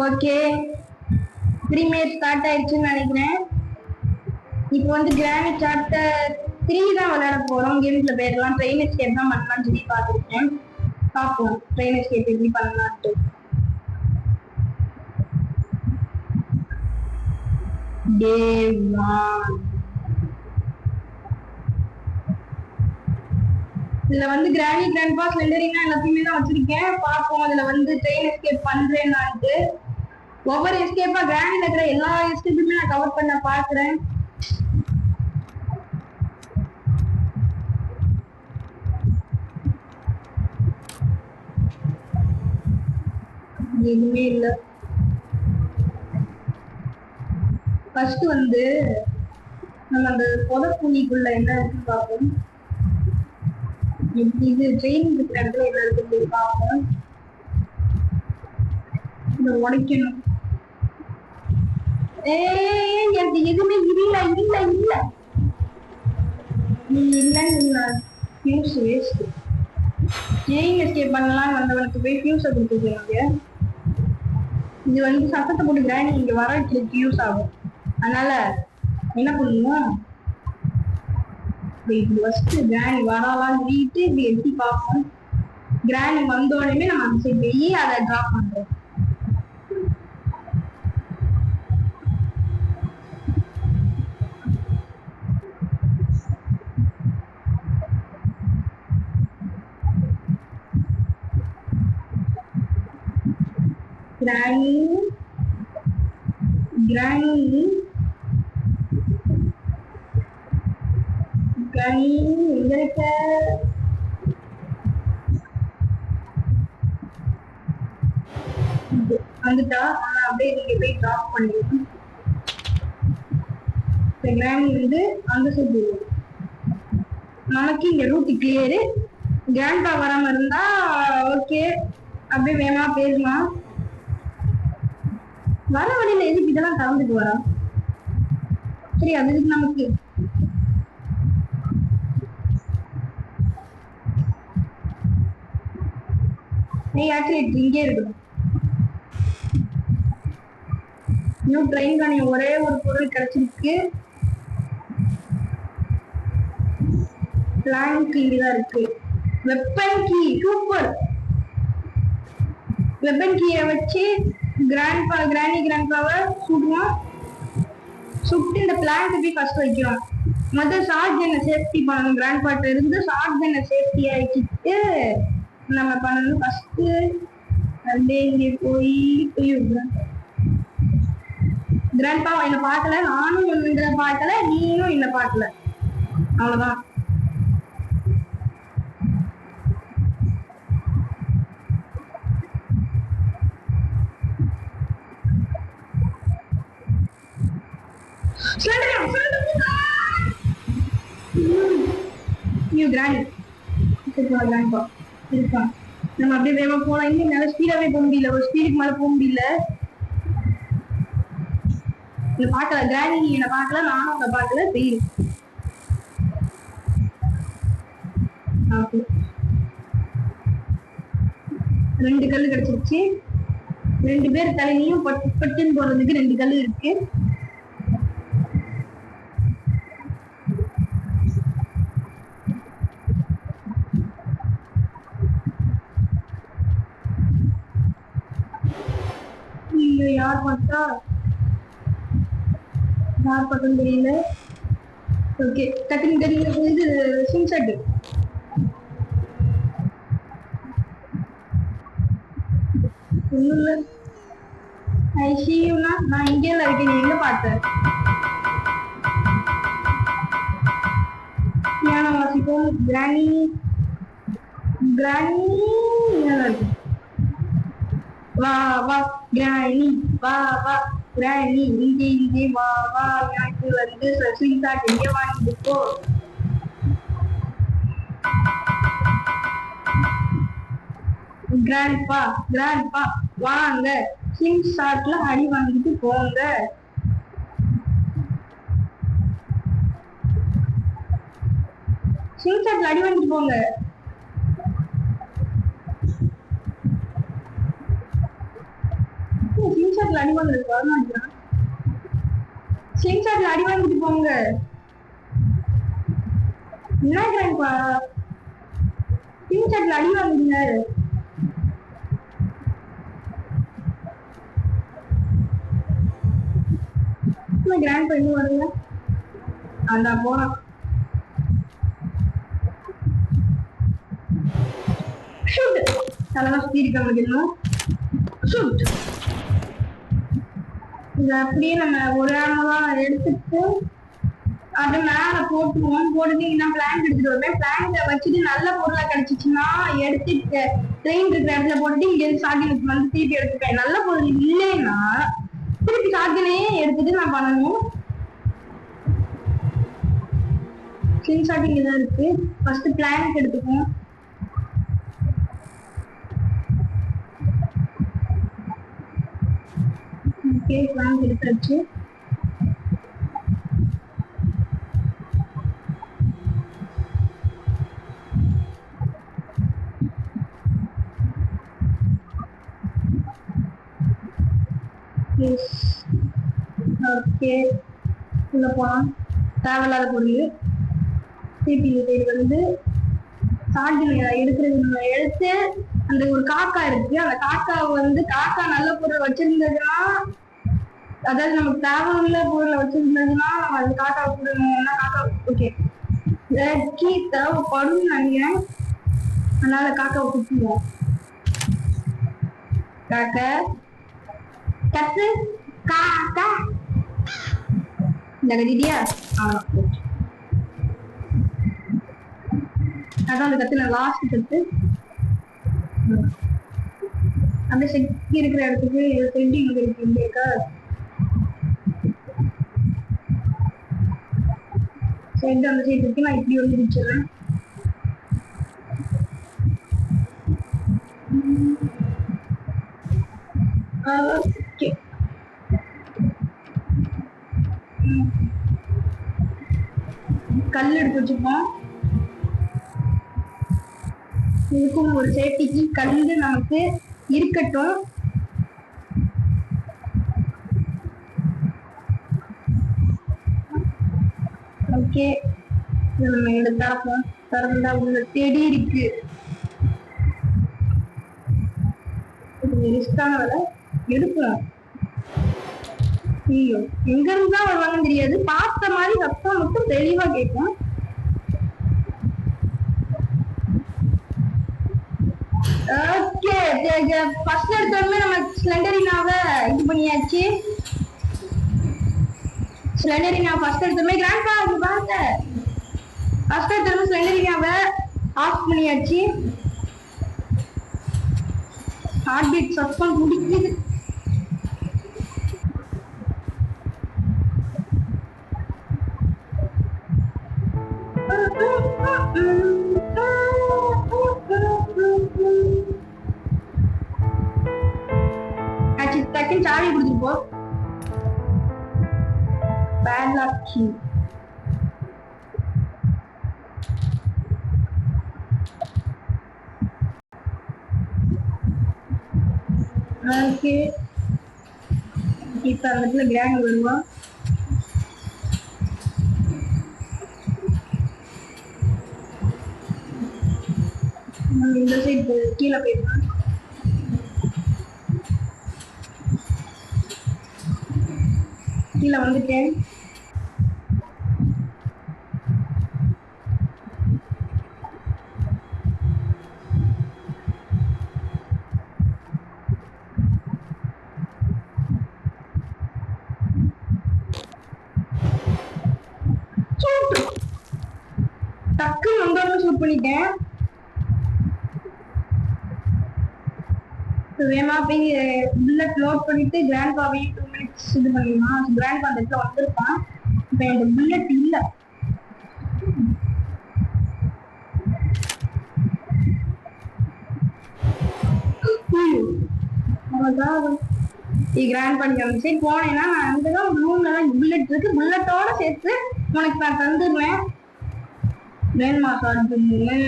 Okay, premier start ஆயிடுச்சுன்னு நினைக்கிறேன். இப்போ வந்து கிரானி சாப்டர் 3 தான் விளையாட போறோம். கேம்ஸ்ல போயிடலாம். ட்ரெயின் எஸ்கேப் தான் பண்ணலாம்னு சொல்லி பார்த்துருக்கேன். பார்ப்போம் ட்ரெயின் எஸ்கேப் எப்படி பண்ணலான்ட்டு. டே 1 இதுல வந்து கிரானி கிராண்ட்பா ஸ்லெண்டரினா எல்லாத்தையுமே தான் வச்சிருக்கேன். பார்ப்போம் அதுல வந்து ட்ரெயின் எஸ்கேப் பண்றேன்னான்ட்டு. ஒவ்வொரு எஸ்கேப்பா கிரானில இருக்கிற எல்லா எஸ்கேப்புமே நான் கவர் பண்ண பாக்குறேன். எதுவுமே இல்ல. ஃபர்ஸ்ட் வந்து நம்ம அந்த புதப்புணிக்குள்ள என்ன இருக்குன்னு பார்ப்போம். இது ட்ரெயின் இருக்கிற இடத்துல என்ன இருக்குன்னு பார்ப்போம். இதை உடைக்கணும். எனக்கு எதுவுமே இல்ல இல்ல இல்ல நீ இல்ல ஃபியூஸ் வேஸ்ட். ட்ரெயின் எஸ்கேப் பண்ணலாம் வந்தவனுக்கு போய் ஃபியூஸை கொடுத்துருக்காங்க. இது வந்து சத்தத்தை போட்டு கிரானி இங்க வர யூஸ் ஆகும். அதனால என்ன பண்ணுவோம், ஃபர்ஸ்ட் கிரானி வரலாம்னு சொல்லிட்டு இப்படி எட்டி பார்ப்போம். கிரானி வந்தோடனே நம்ம அந்த சைடு போய் அதை டிராப் பண்றோம். கிரானி கிரானி கிரானி எங்க இருக்க? வந்துட்டா அப்படியே நீங்க போய் டிராப் பண்ணிடணும். கிரானி வந்து அந்த சைடு நமக்கு இங்க ரூட் கிளியரு. கிராண்ட்பா வராம இருந்தா ஓகே, அப்படியே வேமா பேசலாம். வர வழியில எதுக்கு இதெல்லாம் கலந்துட்டு வரா? சரி, அது நமக்கு இங்கே இருக்கணும். இன்னும் ட்ரெயின்கான ஒரே ஒரு பொருள் கிடைச்சிருக்கு. பிளாங்க் இங்கதான் இருக்கு. Weapon key, super. வெப்பன் கீயை வச்சு கிரானி கிராண்ட்பாவை சுடுவோம். சுட்டு இந்த பிளாங்க் போய் ஃபர்ஸ்ட் வைக்கிறோம். முதல் ஷார்ட் கன்னை சேஃப்டி பண்ணணும். கிராண்ட்பாட்ட இருந்து ஷார்ட் கன்னை சேஃப்டி ஆக்கிட்டு நம்ம பண்ணணும். ஃபர்ஸ்ட் அப்படியே இங்கே போய் கிராண்ட்பா என்ன பார்க்கல, நானும் ஒன்று பார்க்கல, நீயும் என்ன பார்க்கல, அவ்வளவுதான். நம்ம அப்படியே வேகமா போலாம். இன்னும் நல்ல ஸ்பீடாவே போக முடியல, ஒரு ஸ்பீடுக்கு மேல போக முடியல. பாக்கல கிரானி என்ன பாக்கல, நானும் அதை பாக்கல. தெரியும் ரெண்டு கல்லு கிடைச்சிருச்சு. 2 பேர் தலையிலையும் பட்டுன்னு போறதுக்கு 2 கல்லு இருக்கு. யார் பார்த்தா யார் பக்கம் தெரியல. ஓகே, டக்குனு தெரியல. இது ஸ்கிரீன்ஷாட். ஒண்ணும் இல்ல. ஐசியூனா நான் இங்கே இருக்கேன். நீ எங்க பார்த்த? ஞான வாசிப்போம். கிரானி கிரானி இருக்கு. வா வா கிரானி, வா வா கிரானி, இங்கே இங்கே வா வா. எனக்கு வந்து ஸ்கிரீன்ஷாட் எங்க வாங்கிட்டு போ. கிராண்ட்பா வாங்க, ஸ்கிரீன்ஷாட்ல அடி வாங்கிட்டு போங்க. ஸ்கிரீன்ஷாட்ல அடி வாங்கிட்டு போங்க. ஷாட்ல அடி வாங்குறது வரமாட்டேங்கிறான். ஸ்லிங் ஷாட்ல அடி வாங்கிட்டு போங்க. என்ன கிராண்ட்பா ஸ்லிங் ஷாட்ல அடி வாங்குறீங்க. கிராண்ட்பா இன்னும் வரல. அதான் போறான். அதெல்லாம் சுத்தி இருக்காங்க இன்னும். இத அப்படியே நம்ம ஒரு ஆமதான் எடுத்துட்டு அது மேல போட்டுருவோம். போட்டுட்டு பிளாங்க் எடுத்துட்டு வருவேன். பிளாங்க வச்சுட்டு நல்ல பொருளா கிடைச்சிச்சுன்னா எடுத்துட்டு ட்ரெயின் இருக்கிற இடத்துல போட்டுட்டு இங்க ஷாட்கன் வந்து திருப்பி எடுத்துப்பேன். நல்ல பொருள் இல்லைன்னா திருப்பி ஷாட்கனையே எடுத்துட்டு நான் பண்ணணும். ஸ்லிங் ஷாட் இங்க தான் இருக்கு. ஃபர்ஸ்ட் பிளாங்க் எடுத்துப்போம். ஓகே பிளாங்க் எடுத்தாச்சு. ஓகே உள்ள போலாம். தேவையில்லாத பொருள் திருப்பி இது வந்து ஷாட்கன் எடுக்கிறது எடுத்து அந்த ஒரு காக்கா இருக்கு. அந்த காக்காவை வந்து காக்கா நல்ல பொருள் வச்சிருந்ததுன்னா அதாவது நமக்கு தேவையுள்ள பொருளை வச்சிருந்ததுன்னா நம்ம அந்த காக்காவை கொடுக்கணும்னா காக்கா ஓகே கீ தேவைப்படும் நினைக்கிறேன். அதனால காக்காவை கொடுத்துருவோம். காக்கா கத்து காக்கா இந்த கட்டிட்டியா அதான் அந்த கத்து நான் லாஸ்ட் கத்து அப்படியே செக்கி இருக்கிற இடத்துக்கு செட்டி இங்க இருக்கு. இங்க இருக்கா செட் அந்த சைடு இருக்கு. நான் இப்படி வந்து வச்சிடறேன். ஓகே கல் எடுத்து வச்சுப்போம். இதுக்கும் ஒரு சேஃப்டிக்கு கல்லு நமக்கு இருக்கட்டும். ஓகே நம்ம எடுத்தாப்போம். திறந்தா உள்ள தேடி இருக்கு. ரிஸ்கான வேலை எடுப்போம். ஐயோ எங்க இருந்து தான் வருவாங்கன்னு தெரியாது. பார்த்த மாதிரி சத்தம் மட்டும் தெளிவா கேட்கும். ஓகே ஃபர்ஸ்ட் எடுத்தோடனே நம்ம ஸ்லெண்டரினாவை இது பண்ணியாச்சு. ஸ்லெண்டரினா ஃபர்ஸ்ட் எடுத்தோடனே கிராண்ட்பா அது பாருங்க. ஃபர்ஸ்ட் எடுத்தோடனே ஸ்லெண்டரினாவை ஆஃப் பண்ணியாச்சு. ஹார்ட் பீட் சத்தம் குடிக்குது. டக்குன்னு சாவி கொடுத்துட்டு போ. Bad lock key. ஓகே இப்ப அந்த இடத்துல கிராண்ட் வருவா. இந்த சைடு கீழே போயிடலாம். கீழே வந்துட்டேன். டக்கு வந்தாலும் ஷூட் பண்ணிட்டேன். வேமா போய் புல்லட் லோட் பண்ணிட்டு கிராண்ட்பாவையும் 2 minutes இது பண்ணிடலாம். கிராண்ட்பா அந்த இடத்துல வந்திருப்பான். இப்ப எனக்கு புல்லட் இல்ல. கிராண்ட் பண்ணி வந்துச்சு போனேன்னா அங்கதான் ரூம்ல தான் புல்லட் இருக்கு. புல்லட்டோட சேர்த்து உனக்கு நான் தந்துடுவேன். வேணுமா ஷாட்கன்னு?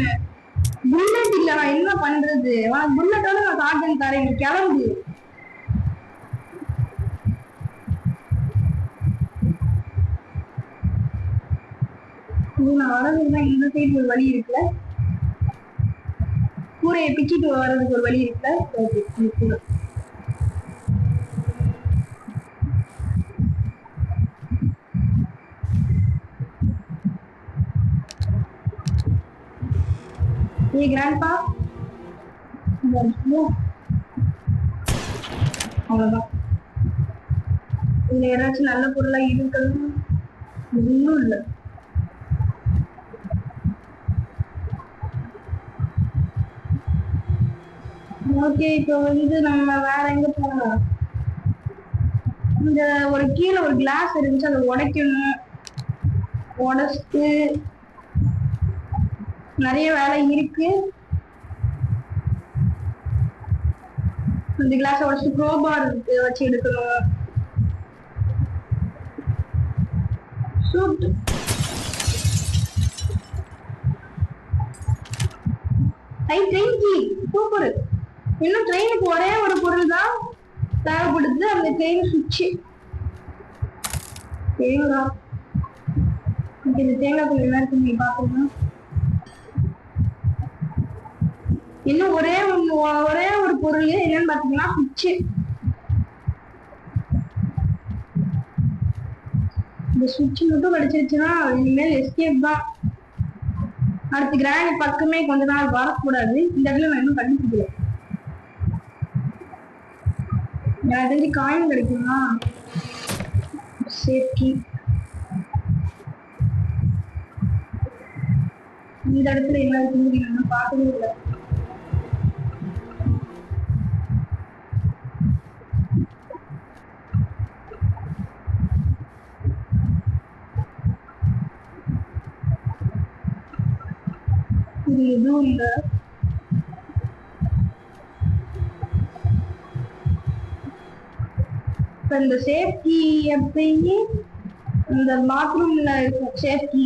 புல்லட் இல்ல நான் என்ன பண்றது? புல்லட்டோட நான் ஷாட்கன் தரேன். நீ கிளம்பு. நான் வரதுன்னா இந்த சைடு ஒரு வழி இருக்குல்ல, கூரையை பிச்சுட்டு வர்றதுக்கு ஒரு வழி இருக்குல்ல. ये grandpa அவ்வளவுதான். இதுல ஏதாச்சும் நல்ல பொருளா இருக்கணும் ஒன்றும் இல்லை. ஓகே, இப்போ வந்து நம்ம வேற எங்க போகலாம்? இந்த ஒரு கீழே ஒரு கிளாஸ் இருந்துச்சு, அதை உடைக்கணும். உடைச்சிட்டு நிறைய வேலை இருக்கு. இந்த கிளாஸ் உடச்சு க்ரோபார் வச்சு எடுக்கணும். சூப்பர். இன்னும் ட்ரெயினுக்கு ஒரே ஒரு பொருள் தான் தேவைப்படுது, அந்த ட்ரெயின் சுவிட்ச். தேங்காய், இந்த தேங்காய் பொருள் என்ன இருக்கு நீங்க பாக்குறீங்க? இன்னும் ஒரே ஒரு பொருள் என்னன்னு பாத்தீங்கன்னா சுவிட்ச். இந்த சுவிட்ச் மட்டும் கிடைச்சிருச்சுன்னா இனிமேல் எஸ்கேப் தான். அடுத்து கிராணி பக்கமே கொஞ்ச நாள் வரக்கூடாது. இந்த இடத்துல நான் இன்னும் கண்டுபிடிக்கல. எனக்கு தெரிஞ்சு காயின் கிடைக்குமா? சேஃப்டி இந்த இடத்துல என்ன இருக்குன்னு நான் பார்க்கவே இல்லை. இது எதுவும் இல்லை. இந்த சேஃப்டி எப்பயுமே இந்த பாத்ரூம்ல இருக்கும். சேஃப்டி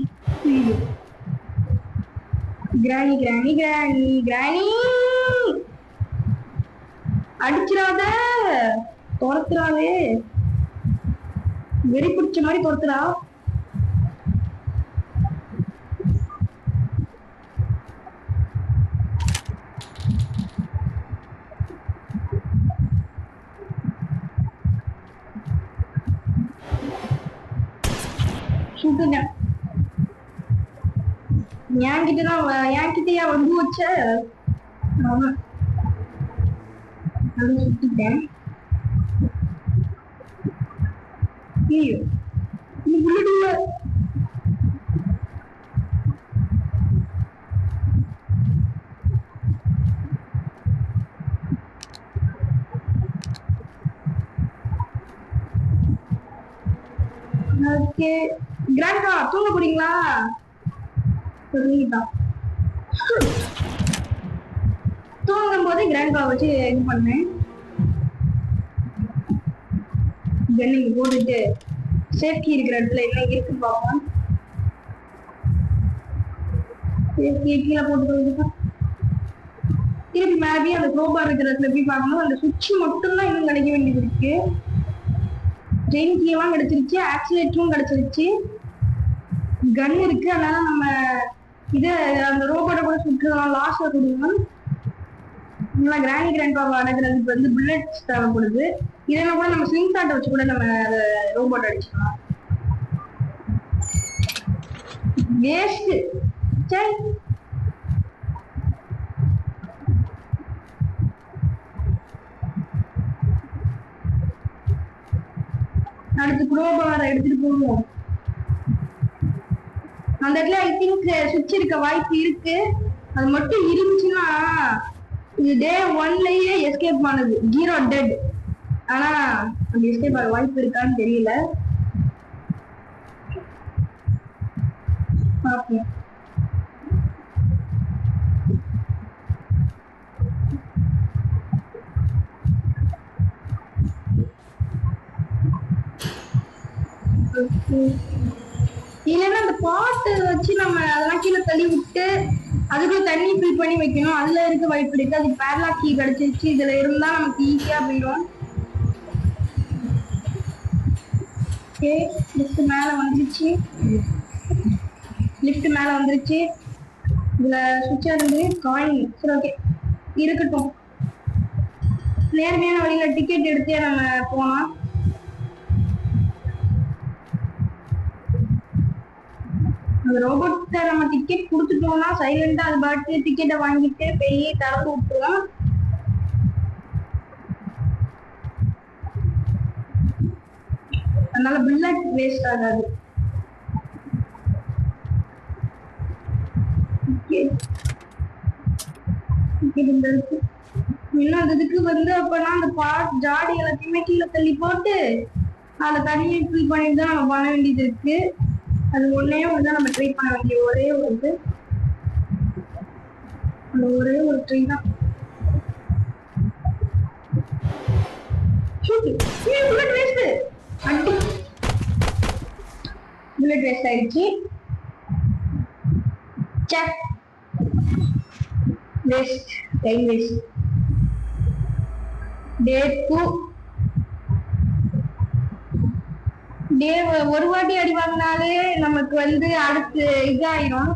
கிராணி கிராணி கிராணி கிராணி அடிச்சிடாத, துரத்துறாவே, வெறி பிடிச்ச மாதிரி துரத்துறா. சுட்டுட்டேன். என்கிட்டயா வந்து வச்ச சுட்டுட்டேன். ஓகே, கிராண்டா தூங்க போறீங்களா? தூங்கும் போது கிராண்டா வச்சு இது பண்ணேன். கன்னிங் போட்டுட்டு சேஃப்டி இருக்கிற இடத்துல என்ன இருக்கு பார்ப்போம். சேஃப்டி கீழே போட்டு திருப்பி மேபி அந்த க்ரோபார் இருக்கிற இடத்துல போய் பார்க்கணும். அந்த சுவிட்ச் மட்டும்தான் இன்னும் கிடைக்க வேண்டியது இருக்கு. ட்ரெயின் கீழெல்லாம் கிடைச்சிருச்சு, ஆக்சிலேட்டரும் கிடைச்சிருச்சு, கன் இருக்கு. அதனால நம்ம இதை அந்த ரோபோட்டை கூட சுட்டுலாம், லாஸ்ட்ல கொடுக்கணும். நல்லா கிராணி கிராண்ட்பாவை அடக்கிறதுக்கு வந்து புல்லட்ஸ் தேவைப்படுது. இதெல்லாம் கூட நம்ம ஸ்லிங் ஷாட் வச்சு கூட நம்ம ரோபோட் அடிச்சுக்கலாம். வேஸ்ட். சரி, அடுத்து க்ரோபாரை எடுத்துட்டு போவோம். அந்த இடத்துல ஐ திங்க் சுவிட்ச் இருக்க வாய்ப்பு இருக்கு. அது மட்டும் இருந்துச்சுன்னா இது டே 1லயே எஸ்கேப் ஆனது, 0 டெட். ஆனா அந்த எஸ்கேப் ஆக வாய்ப்பு இருக்கான்னு தெரியல. பார்ப்போம். இல்லைன்னா அந்த பாட்டு வச்சு நம்ம அதெல்லாம் கீழே தள்ளி விட்டு அதுக்குள்ள தண்ணி ஃபில் பண்ணி வைக்கணும். அதுல இருக்க வாய்ப்பு இருக்கு. அது பேர்லாக் கீ கிடைச்சிருச்சு. இதுல இருந்தா நமக்கு ஈஸியா போயிடும். ஓகே, மேல வந்துருச்சு. லிஃப்ட் மேல வந்துருச்சு. இதுல சுவிட்சா இருந்து காயின். சரி ஓகே இருக்கட்டும். நேர்மையான வழியில டிக்கெட் எடுத்தே நம்ம போனோம். அந்த ரோபோட்ட நம்ம டிக்கெட் கொடுத்துட்டோம்னா சைலண்டா அது பாட்டு டிக்கெட்டை வாங்கிட்டு போய் திறந்து விட்டுருவோம். அதனால புல்லட் வேஸ்ட் ஆகாது. இன்னும் அந்த இதுக்கு வந்து அப்பனா அந்த ஜாடி எல்லாத்தையுமே கீழே தள்ளி போட்டு அதை தனியை ஃபில் பண்ணிட்டு தான் நம்ம பண்ண வேண்டியது இருக்கு. அது ஒன்னே வந்து நம்ம ட்ரை பண்ண வேண்டிய ஒரே ஒரு இது, அந்த ஒரே ஒரு ட்ரை தான். புல்லட் வேஸ்ட், அடி புல்லட் வேஸ்ட் ஆயிடுச்சு. Check waste, time waste. Day 2 day ஒரு வாட்டி அடி வாங்கினாலே நமக்கு வந்து அடுத்து இதாயிரும்.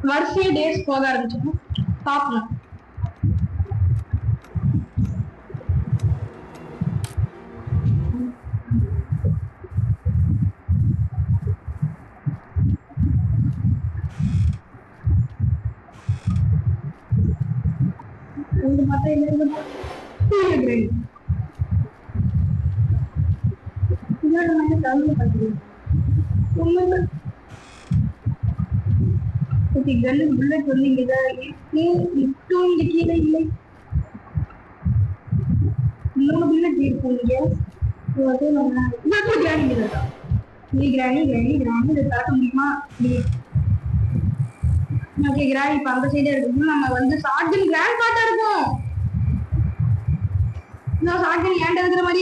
வரிசையா டேஸ் போக ஆரம்பிச்சிடும். பார்ப்போம். பார்த்தா என்ன புல்லட் வந்து இங்கதான் இருக்கு. இப்பவும் இங்க கீழே இல்லை. 3 புல்லட் இருக்கும் இங்க. கிராணி கிராணி கிராணி கிராணி இதை திறக்க முடியுமா? ஓகே கிராணி இப்ப அந்த சைடே இருக்கும். நம்ம வந்து ஷாட்கன் கிராண்ட் பாட்டா இருக்கும். ஷாட்கன் ஏன்ட இருக்கிற மாதிரி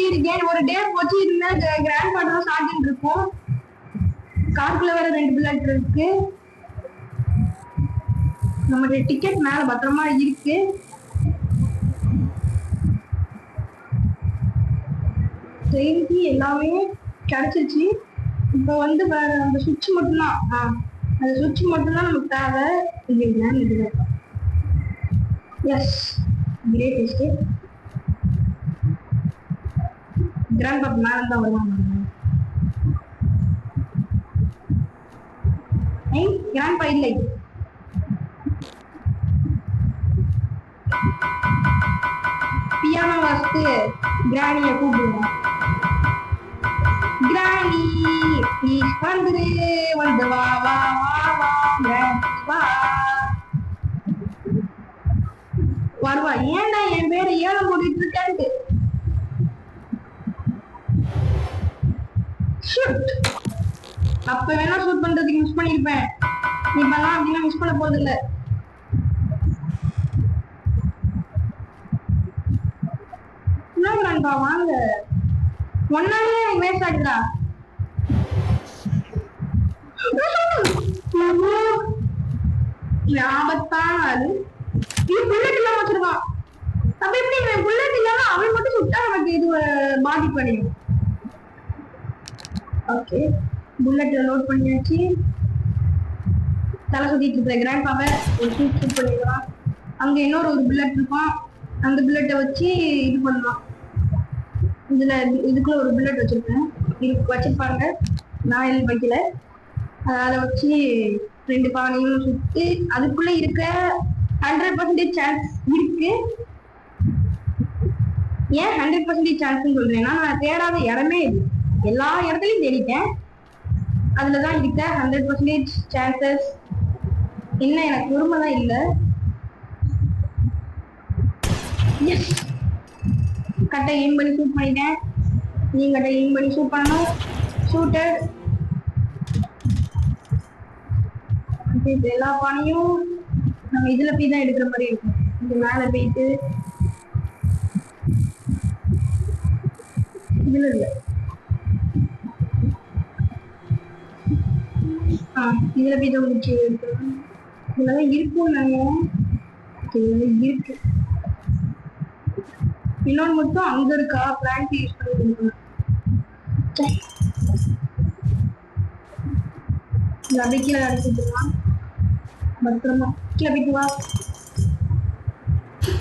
ஒரு டே வச்சு இருந்தா கிராண்ட் பாட்டா ஷாட்கன் இருக்கும். காருக்குள்ள வேற 2 புல்லட் இருக்கு. நம்மளுடைய டிக்கெட் மேல பத்திரமா இருக்கு. ட்ரெயினுக்கு எல்லாமே கிடைச்சிருச்சு. இப்ப வந்து வேற அந்த சுவிட்ச் மட்டும்தான், அந்த சுவிட்ச் மட்டும்தான் நமக்கு தேவை. Yes great escape. Grand pop மேல தான் வருவாங்க. கிராண்ட் பா இல்லை. பியானோ வாசித்து கிராணிய கூப்பிடுவோம். கிராணி ப்ளீஸ் வந்துரு, வந்து வா வா வா வா கிராண்ட் வா. வருவா. ஏன்டா என் பேரை ஏலம் போட்டுட்டு இருக்காரு? அப்ப வேணா ஷூட் பண்றதுக்கு யூஸ் பண்ணிருப்பேன். இப்பெல்லாம் அப்படின்னா யூஸ் பண்ண போறது இல்ல. வாங்க ஒன்னாலே வேஸ்ட் ஆகுதா? ஆபத்தான அது. புல்லட் இல்லாம வச்சிருக்கான். அப்ப எப்படி புல்லட் இல்லாம அவன் மட்டும் சுட்டா நமக்கு இது பாதிப்படையும். ஓகே புல்லட் லோட் பண்ணியாச்சு. தலை சுத்திட்டு இருக்கிற கிராண்ட் பாப்பை ஒரு ஷூட் பண்ணிடலாம். அங்க இன்னொரு ஒரு புல்லட் இருக்கும். அந்த புல்லட்டை வச்சு இது பண்ணலாம். இதுல இதுக்குள்ள ஒரு புல்லட் வச்சிருக்கேன். இதுக்கு வச்சிருப்பாங்க, நான் எதுவும் வைக்கல. அதை வச்சு 2 பானையும் சுட்டு அதுக்குள்ள இருக்க 100% சான்ஸ் இருக்கு. ஏன் 100% சான்ஸ் சொல்றேன்னா, நான் தேடாத இடமே இல்லை. எல்லா இடத்துலயும் தேடிட்டேன். அதுலதான் இருக்க 100% சான்சஸ். என்ன எனக்கு பொறுமைதான் இல்லை. கட்டை எய்ம் பண்ணி ஷூட் பண்ணிட்டேன். நீங்க கட்டை எய்ம் பண்ணி ஷூட் பண்ணணும். ஷூட்டர். எல்லா பானையும் நம்ம இதுல போய் தான் எடுக்கிற மாதிரி இருக்கும். இது மேல போயிட்டு இதுல இல்ல, இதுல போய் தான் முடிச்சு எடுக்கணும். இதுலதான் இருக்கும். இருக்கு. இன்னொன்று மட்டும் அங்க இருக்கா பிளான்ட் யூஸ் பண்ணி அப்படியே கீழே அடிச்சுட்டுலாம் பத்திரமா கீழே போயிட்டு வா.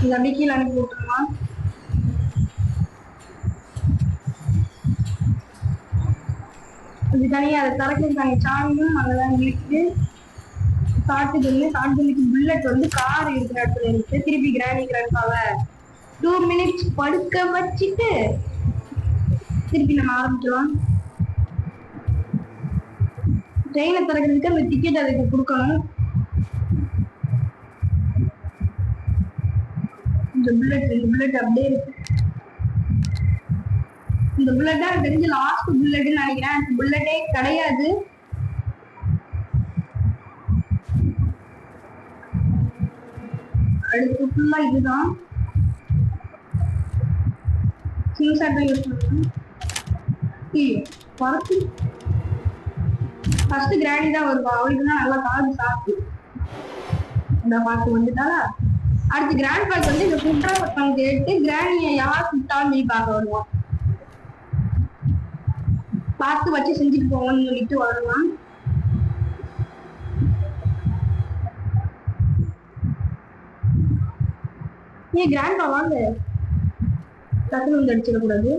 இது அப்படியே கீழே அனுப்பி விட்டுருலாம். இது தனியா அதை திறக்கிறதுக்கான சாமியும் அங்கதான் இருக்கு. சாட்டுக்கு புல்லட் வந்து கார் இருக்கிற இடத்துல இருக்கு. திருப்பி கிராணி கிராண்ட்பாவை 2 minutes படுக்க வச்சுட்டு திருப்பி நம்ம ஆரம்பிக்கலாம். ட்ரெயினை திறக்கிறதுக்கு அந்த டிக்கெட் அதுக்கு கொடுக்கணும். இந்த புல்லட் அப்படியே இருக்கு. இந்த புல்லட் தான் தெரிஞ்சு லாஸ்ட் புல்லட்னு நினைக்கிறேன். புல்லட்டே கிடையாது. அடுத்து ஃபுல்லா இதுதான் சிங்சாட் தான் யூஸ் பண்ணுவேன். ஃபர்ஸ்ட் கிராணி தான் வருவா. அவளுக்கு தான் நல்லா காது சாப்பிட்டு இந்த பாட்டு வந்துட்டாளா. அடுத்து கிராண்ட் பாக்கு வந்து இந்த சுற்றா பக்கம் கேட்டு கிராணியை யார் சுட்டாலும் நீ பார்க்க வருவான். பார்த்து வச்சு செஞ்சுட்டு போவோம்னு சொல்லிட்டு வருவான். ஏன் கிராண்ட் வாங்க டக்குனு வந்து அடிச்சிடக்கூடாது.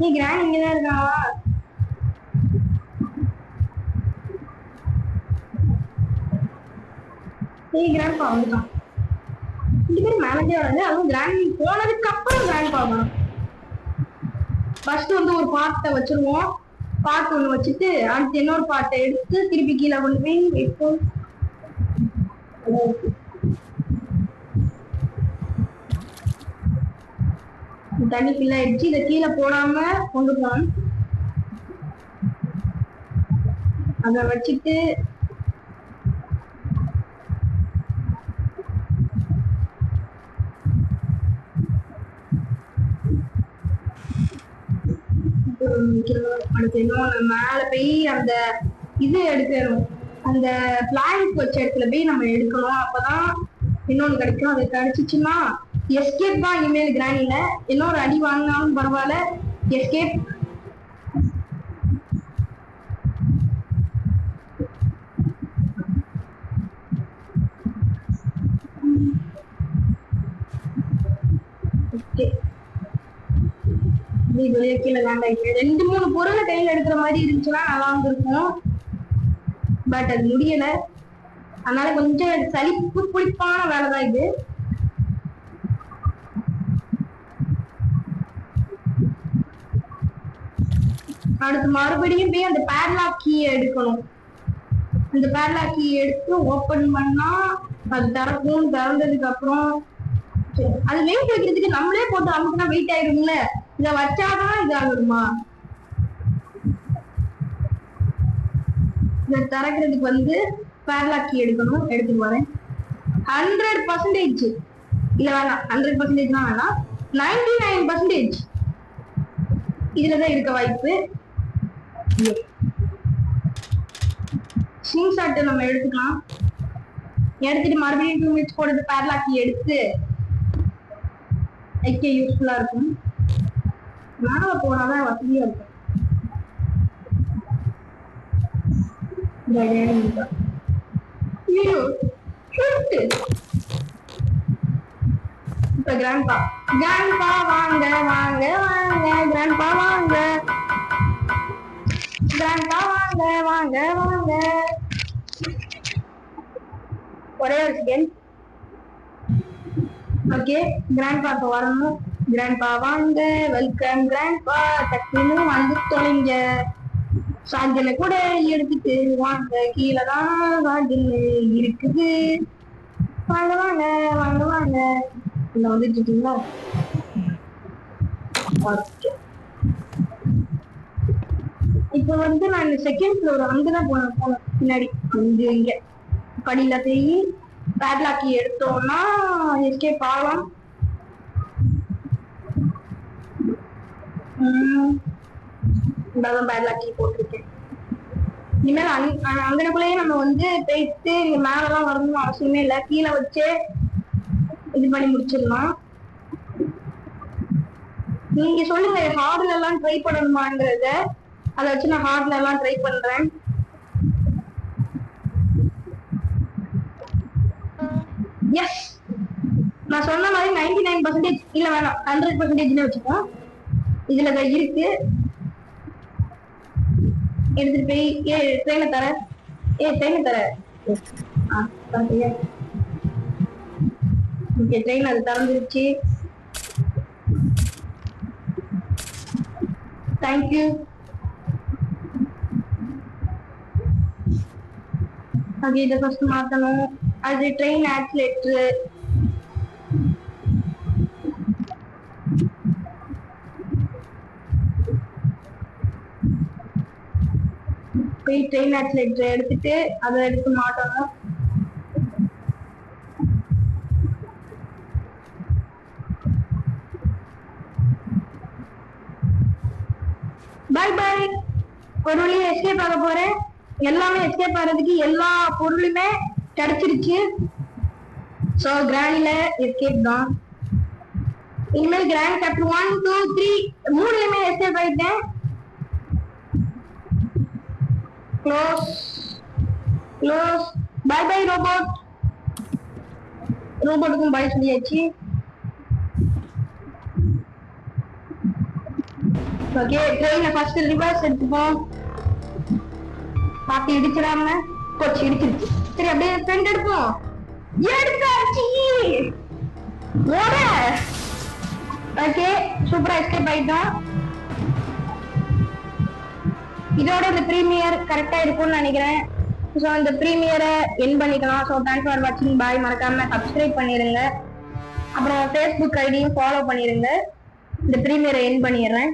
ஏன் கிராண்ட் இங்கதான் இருக்காவா? ஏய் கிராண்ட் வந்துட்டான். 2 பேரும் மேனேஜே வராது. அதுவும் கிராண்ட் போனதுக்கு அப்புறம் கிராண்ட் பாவணும். ஃபர்ஸ்ட் வந்து ஒரு பாட்டை வச்சிருவோம். பாட்டு ஒண்ணு வச்சுட்டு அடுத்து இன்னொரு பாட்டை எடுத்து திருப்பி கீழே கொண்டு போய் வைப்போம். தண்ணி ஃபுல்லா ஆயிடுச்சு. இதை கீழே போடாம கொண்டு போனோம். அதை வச்சுட்டு அடுத்து இன்னொன்னு மேல போய் அந்த இது எடுக்கணும். அந்த பிளாங்க் வச்ச இடத்துல போய் நம்ம எடுக்கணும். அப்பதான் இன்னொன்னு கிடைக்கும். அது கிடைச்சிச்சுன்னா எஸ்கேப் தான் இனிமேல் கிராணில. இன்னொரு அடி வாங்கினாலும் பரவாயில்ல, எஸ்கேப். கீழே லேண்ட் ஆயிடுச்சு. 2-3 பொருளை கையில எடுக்கிற மாதிரி இருந்துச்சுன்னா நல்லா இருந்திருக்கும். பட் அது முடியல. அதனால கொஞ்சம் சலிப்பு புளிப்பான வேலைதான் இது. அடுத்து மறுபடியும் போய் அந்த பேட்லாக் கீயை எடுக்கணும். அந்த பேட்லாக் கீயை எடுத்து ஓபன் பண்ணா அது திறக்கும். திறந்ததுக்கு அப்புறம் அது வெயிட் வைக்கிறதுக்கு நம்மளே போட்டு அமுக்குனா வெயிட் ஆயிடும்ல. இதை வச்சாதான் இது ஆகுமா? இதை திறக்கிறதுக்கு வந்து பேட்லாக் கீ எடுக்கணும். எடுத்துட்டு வரேன். 100% இல்ல வேணாம், 100% தான் வேணாம், 99% இதுலதான் இருக்க வாய்ப்பு. ஸ்கிரீன்ஷாட் நம்ம எடுத்துக்கலாம். எடுத்துட்டு மறுபடியும் 2 minutes போடுறது பேட்லாக் கீ எடுத்து வைக்க யூஸ்ஃபுல்லா இருக்கும். மேல போனாதான் வசதியா இருக்கும். இப்ப கிராண்ட்பா வாங்க வாங்க வாங்க. கிராண்ட்பா வாங்க, கிராண்ட்பா வாங்க வாங்க வாங்க. ஒரே ஒரு செகண்ட். ஓகே, கிராண்ட்பா இப்ப வரணும். கிராண்ட்பா வாங்க, வெல்கம் கிராண்ட்பா. டக்குன்னு வந்து தொலைங்க. சார்ஜனை கூட எடுத்துட்டு வாங்க. கீழே தான் சார்ஜன் இருக்குது. வாங்க வாங்க வாங்க வாங்க. இந்த வந்துட்டு இருக்கீங்களா? இப்ப வந்து நான் செகண்ட் ஃப்ளோர் அங்கதான் போனேன். பின்னாடி வந்து இங்க படியில போய் பேட்லாக்கி எடுத்தோம்னா எஸ்கேப் ஆகலாம். பேட்லாக்கி போட்டிருக்கேன். இனிமேல் அங்கனக்குள்ளேயே நம்ம வந்து போயிட்டு இங்க மேலதான் வரணும்னு அவசியமே இல்லை. கீழே வச்சு இது பண்ணி முடிச்சிடலாம். நீங்க சொல்லுங்க ஹார்ட்ல எல்லாம் ட்ரை பண்ணணுமாங்கிறத, அதை வச்சு நான் ஹார்ட்ல எல்லாம் ட்ரை பண்றேன். எஸ், நான் சொன்ன மாதிரி 99% இல்ல வேணாம் 100% வச்சுப்போம். இதுல இருக்கு, எடுத்துட்டு போய் ட்ரெயினை தர ட்ரெயினை தர ட்ரெயின் அது திறந்துருச்சு. தேங்க்யூ. ஓகே, இதை ஃபர்ஸ்ட் மாத்தணும். அது ட்ரெயின் ஆக்சிலேட்டர். போய் ட்ரெயின் ஆக்சிலேட்டர் எடுத்துட்டு அதை எடுத்து மாட்டணும். Bye bye. ஒரு வழியா எஸ்கேப் ஆக போறேன். எல்லாமே எஸ்கேப் ஆகிறதுக்கு எல்லா பொருளுமே கிடைச்சிருச்சு. சோ கிராண்டில எஸ்கேப் தான். இனிமேல் கிராண்ட் சாப்டர் 1 2 3 மூணுலயுமே எஸ்கேப் ஆயிட்டேன். Close close. Bye bye robot. ரோபோட்டுக்கும் பை சொல்லியாச்சு. ஓகே, ட்ரெயினை ஃபர்ஸ்ட் ரிவர்ஸ் எடுத்துப்போம். பாத்து இடிச்சிடாம போச்சு, இடிச்சிருச்சு. சரி, அப்படியே ஃப்ரெண்ட் எடுப்போம். எடுத்தாச்சு. ஓகே, சூப்பரா எஸ்கேப் ஆயிட்டோம். இதோட இந்த ப்ரீமியர் கரெக்டா இருக்கும்னு நினைக்கிறேன். ஸோ இந்த ப்ரீமியரை என் பண்ணிக்கலாம். ஸோ தேங்க்ஸ் ஃபார் வாட்சிங். பாய். மறக்காம சப்ஸ்கிரைப் பண்ணிடுங்க. அப்புறம் ஃபேஸ்புக் ஐடியும் ஃபாலோ பண்ணிடுங்க. இந்த ப்ரீமியரை என் பண்ணிடுறேன்.